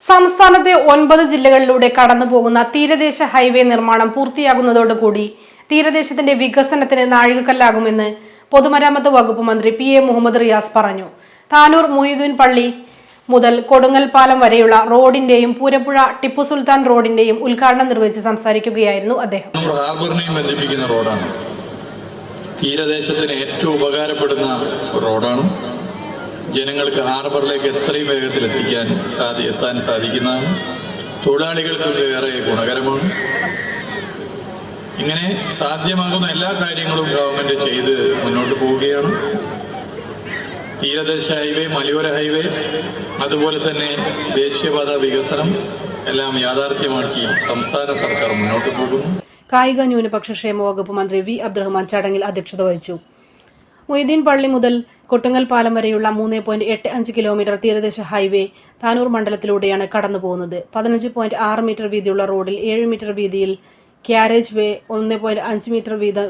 സംസ്ഥാനത്തെ 9 ജില്ലകളിലൂടെ കടന്നുപോകുന്ന തീരദേശ ഹൈവേ നിർമ്മാണം പൂർത്തിയാകുന്നതോടുകൂടി തീരദേശത്തിന്റെ വികസനത്തിന് നാഴികക്കല്ലാകുമെന്ന് പൊതുമരാമത്ത് വകുപ്പ് മന്ത്രി പി.എ. മുഹമ്മദ് റിയാസ് പറഞ്ഞു. താനൂർ മൊയ്തീൻ പള്ളി മുതൽ കൊടുങ്ങൽ പാലം വരെയുള്ള റോഡിന്റെയും പൂരപ്പുഴ ടിപ്പു സുൽത്താൻ റോഡിന്റെയും ഉദ്ഘാടനം നിർവഹിച്ച് സംസാരിക്കുകയായിരുന്നു അദ്ദേഹം. ബന്ധിപ്പിക്കുന്ന റോഡാണ്, തീരദേശത്തിന് ഏറ്റവും ഉപകാരപ്പെടുന്ന റോഡാണ്. ജനങ്ങൾക്ക് ഹാർബറിലേക്ക് എത്രയും വേഗത്തിൽ എത്താൻ സാധിക്കുന്നതാണ്. തൊഴിലാളികൾക്ക് ഏറെ ഗുണകരമാണ്. ഇങ്ങനെ സാധ്യമാകുന്ന എല്ലാ കാര്യങ്ങളും ഗവൺമെന്റ് ചെയ്ത് മുന്നോട്ട് പോവുകയാണ്. തീരദേശ ഹൈവേ, മലയോര ഹൈവേ, അതുപോലെ തന്നെ ദേശീയപാത വികസനം എല്ലാം യാഥാർത്ഥ്യമാക്കി സംസ്ഥാന സർക്കാർ മുന്നോട്ട് പോകുന്നു. കായിക ന്യൂനപക്ഷ ക്ഷേമ വകുപ്പ് മന്ത്രി വി അബ്ദുറഹ്മാൻ ചടങ്ങിൽ അധ്യക്ഷത വഹിച്ചു. മൊയ്തീൻ പള്ളി മുതൽ കൊട്ടുങ്ങൽ പാലം വരെയുള്ള 3.85 കിലോമീറ്റർ തീരദേശ ഹൈവേ താനൂർ മണ്ഡലത്തിലൂടെയാണ് കടന്നുപോകുന്നത്. 15.6 മീറ്റർ വീതിയുള്ള റോഡിൽ 7 മീറ്റർ വീതിയിൽ ക്യാരേജ് വേ, 1.5 മീറ്റർ വീതം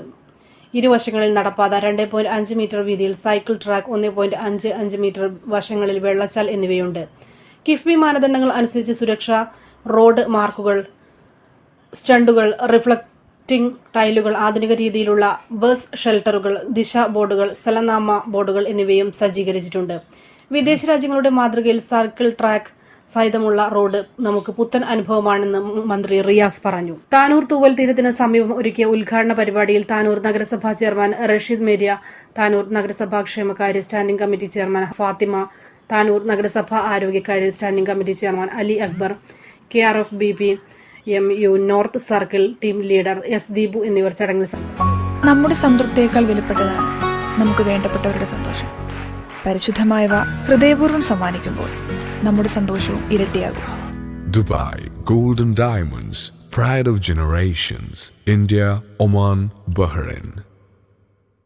ഇരുവശങ്ങളിൽ നടപ്പാത, 2.5 മീറ്റർ വീതിയിൽ സൈക്കിൾ ട്രാക്ക്, 1.55 മീറ്റർ വശങ്ങളിൽ വെള്ളച്ചാൽ എന്നിവയുണ്ട്. കിഫ്ബി മാനദണ്ഡങ്ങൾ അനുസരിച്ച് സുരക്ഷ, റോഡ് മാർക്കുകൾ, സ്റ്റണ്ടുകൾ, റിഫ്ലക്റ്റിംഗ് ടൈലുകൾ, ആധുനിക രീതിയിലുള്ള ബസ് ഷെൽട്ടറുകൾ, ദിശ ബോർഡുകൾ, സ്ഥലനാമ ബോർഡുകൾ എന്നിവയും സജ്ജീകരിച്ചിട്ടുണ്ട്. വിദേശ രാജ്യങ്ങളുടെ മാതൃകയിൽ സർക്കിൾ ട്രാക്ക് സഹിതമുള്ള റോഡ് നമുക്ക് പുത്തൻ അനുഭവമാണെന്ന് മന്ത്രി റിയാസ് പറഞ്ഞു. താനൂർ തൂവൽ തീരത്തിന് സമീപം ഒരുക്കിയ ഉദ്ഘാടന പരിപാടിയിൽ താനൂർ നഗരസഭാ ചെയർമാൻ റഷീദ് മേരിയ, താനൂർ നഗരസഭാ ക്ഷേമകാര്യ standing committee chairman Fathima, Tanur നഗരസഭാ ആരോഗ്യകാര്യ standing committee chairman Ali Akbar, KRFBP MU north circle team leader S Deepu എന്നിവർ ചടങ്ങിൽ നമ്മുടെ സംതൃപ്തിയേക്കാൾ വിലപ്പെട്ടതാണ് നമുക്ക് വേണ്ടപ്പെട്ടവരുടെ സന്തോഷം. പരിശുദ്ധമായവ ഹൃദയപൂർവ്വം സമ്മാനിക്കുമ്പോൾ നമ്മുടെ സന്തോഷവും ഇരട്ടിയാകും. Dubai Golden Diamonds, Pride of Generations, India, Oman, Bahrain.